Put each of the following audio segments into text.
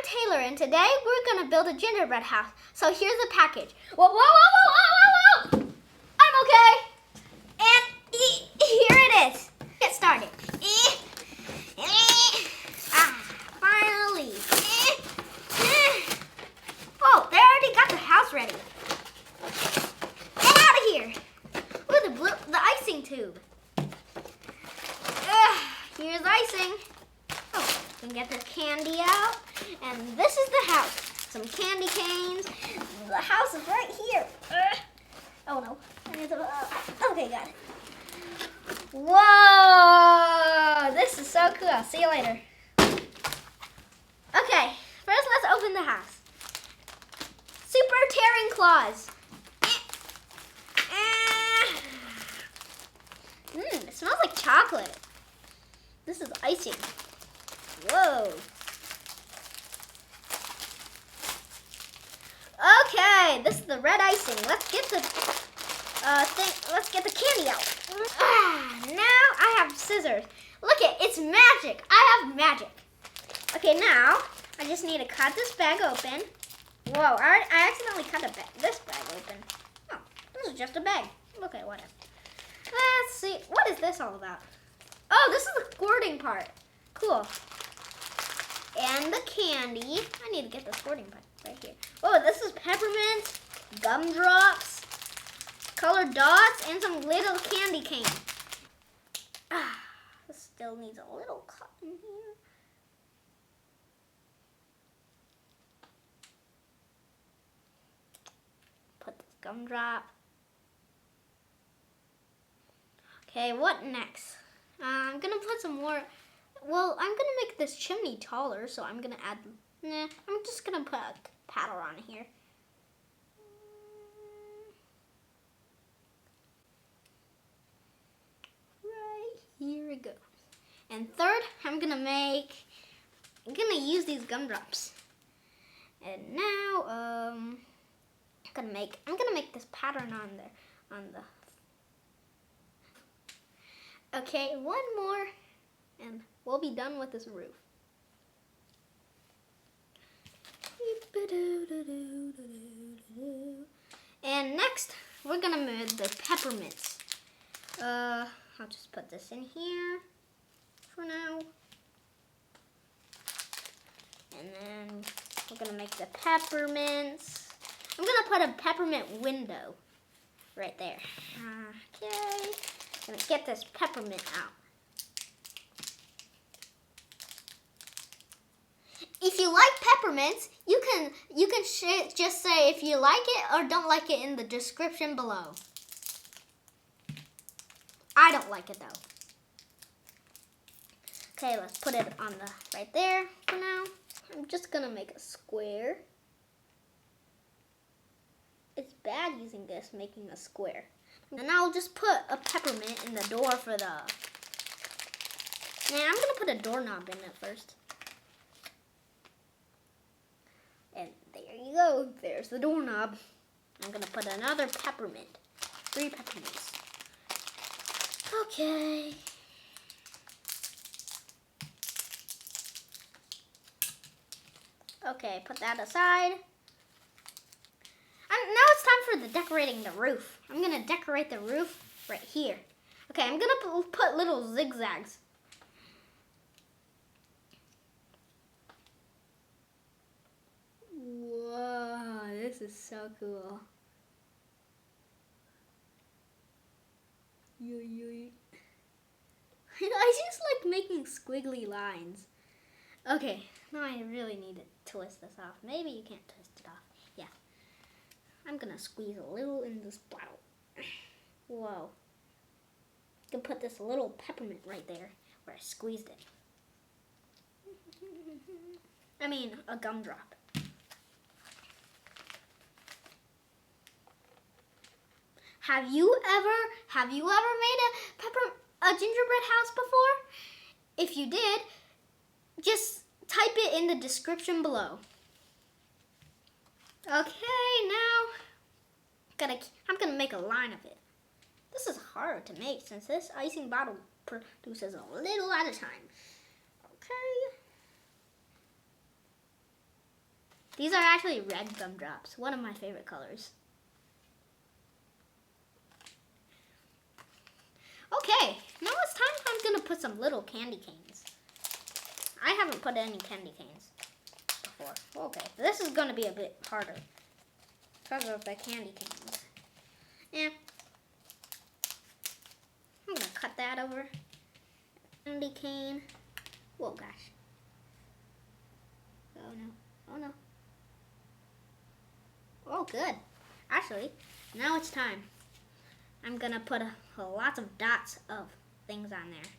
Taylor, and today we're gonna build a gingerbread house. So here's the package. Whoa, whoa, whoa, whoa, whoa, whoa, whoa! I'm okay. And here it is. Get started. Finally. Oh, they already got the house ready. Get out of here. Look at the icing tube. Here's icing. Oh, we can get the candy out. And this is the house. Some candy canes. The house is right here. Oh no. Okay, got it. Whoa! This is so cool. See you later. Okay, first let's open the house. Super tearing claws. It smells like chocolate. This is icing. Whoa. Okay, this is the red icing. Let's get the Let's get the candy out. Now I have scissors. Look it's magic. I have magic. Okay, now I just need to cut this bag open. Whoa, I accidentally cut this bag open. Oh, this is just a bag. Okay, whatever. Let's see. What is this all about? Oh, this is the squirting part. Cool. And the candy. I need to get the squirting part right here. Oh, this is peppermint, gumdrops, colored dots, and some little candy cane. This still needs a little cut in here. Put this gumdrop. Okay, what next? I'm gonna put some more. Well, I'm gonna make this chimney taller, so I'm gonna add. I'm just gonna put a paddle on here. Right here we go. And third, I'm gonna use these gumdrops. And now, I'm gonna make this pattern on there, Okay, one more, and we'll be done with this roof. And next, we're gonna move the peppermints. I'll just put this in here for now. And then we're gonna make the peppermints. I'm gonna put a peppermint window right there. Okay. Gonna get this peppermint out. If you like peppermints, you can just say if you like it or don't like it in the description below. I don't like it though. Okay, let's put it on right there for now. I'm just gonna make a square. It's bad using this, making a square. And I'll just put a peppermint in the door for the... I'm gonna put a doorknob in it first. And there you go, there's the doorknob. I'm gonna put another peppermint, 3 peppermints. Okay. Okay, put that aside. Now it's time for the decorating the roof. I'm gonna decorate the roof right here. Okay, I'm gonna put little zigzags. Whoa, this is so cool. I just like making squiggly lines. Okay, now I really need to twist this off. Maybe you can't twist it off. Yeah. I'm gonna squeeze a little in this bottle. Whoa. I can put this little peppermint right there where I squeezed it. I mean, a gumdrop. Have you ever made a gingerbread house before? If you did, just type it in the description below. Okay, now I'm gonna make a line of it. This is hard to make since this icing bottle produces a little at a time. Okay. These are actually red gumdrops, one of my favorite colors. Okay, now it's time I'm gonna put some little candy canes. I haven't put any candy canes before. Okay, this is gonna be a bit harder because of the candy canes. Yeah. I'm gonna cut that over. Candy cane. Whoa, gosh. Oh no, oh no. Oh, good. Actually, now it's time. I'm gonna put lots of dots of things on there.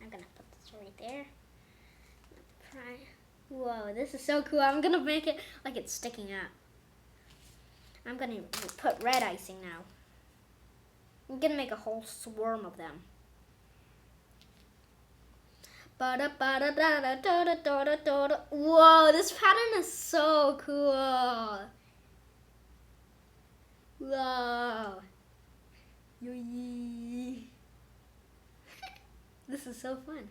I'm gonna put this right there. Whoa, this is so cool. I'm gonna make it like it's sticking out. I'm gonna put red icing now. I'm gonna make a whole swarm of them. Whoa, this pattern is so cool. Whoa. This is so fun.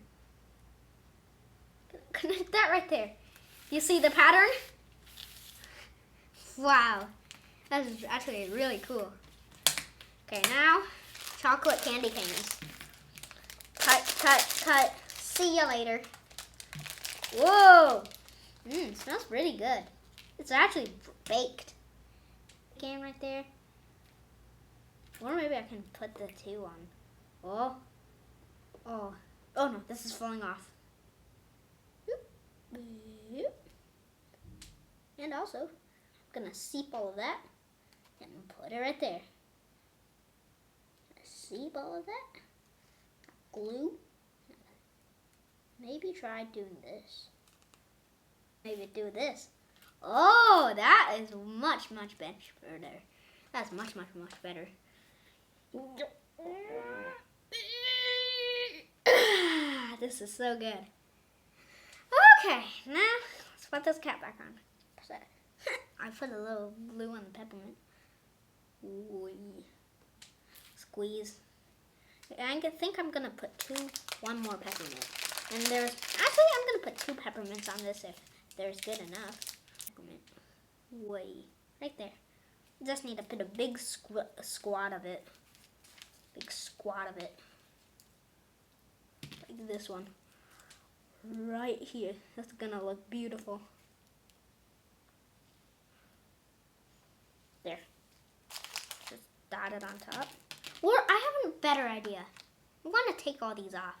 Connect that right there. You see the pattern? Wow. That is actually really cool. Okay, now chocolate candy canes. Cut, cut, cut. See you later. Whoa. It smells really good. It's actually baked. Can right there. Or maybe I can put the two on. Oh. Oh. Oh no, this is falling off. And also, I'm gonna seep all of that and put it right there. Seep all of that. Glue. Maybe try doing this. Maybe do this. Oh, that is much, much better. That's much, much, much better. This is so good. Okay, now let's put this cap back on. I put a little glue on the peppermint. Squeeze. I think I'm gonna put one more peppermint. And I'm gonna put 2 peppermints on this if there's good enough. Peppermint. Right there. Just need to put a big squad of it. Big squad of it. Like this one. Right here. That's gonna look beautiful. There. Just dot it on top. Or I have a better idea. I'm gonna take all these off.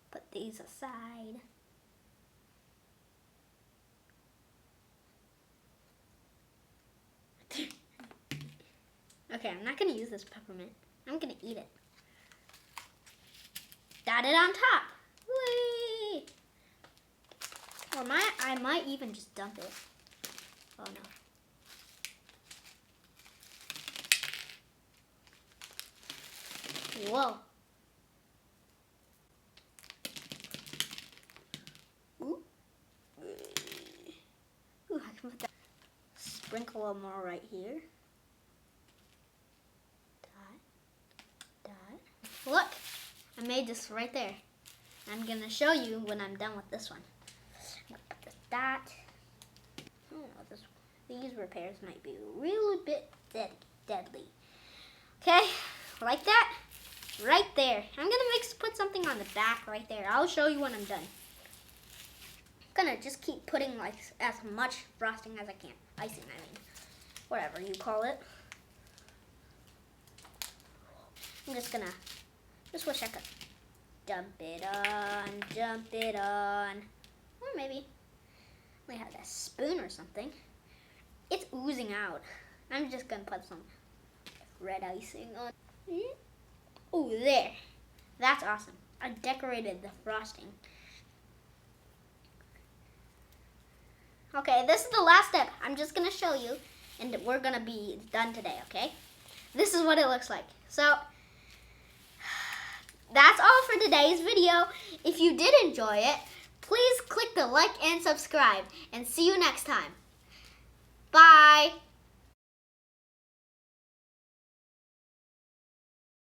Put these aside. Okay, I'm not gonna use this peppermint. I'm gonna eat it. Dot it on top. Whee! Or I might even just dump it. Oh no. Whoa. Ooh. Ooh, I can put that. Sprinkle a little more right here. Look, I made this right there. I'm gonna show you when I'm done with this one. I'm gonna put this dot. I don't know, these repairs might be a really bit deadly. Okay, like that, right there. I'm gonna put something on the back right there. I'll show you when I'm done. I'm gonna just keep putting like as much frosting as I can. Icing, I mean, whatever you call it. I'm just wish I could dump it on. Or maybe we have a spoon or something. It's oozing out. I'm just gonna put some red icing on. Oh, there. That's awesome. I decorated the frosting. Okay, this is the last step. I'm just gonna show you, and we're gonna be done today, okay? This is what it looks like. So, that's all for today's video. If you did enjoy it, please click the like and subscribe, and see you next time. Bye.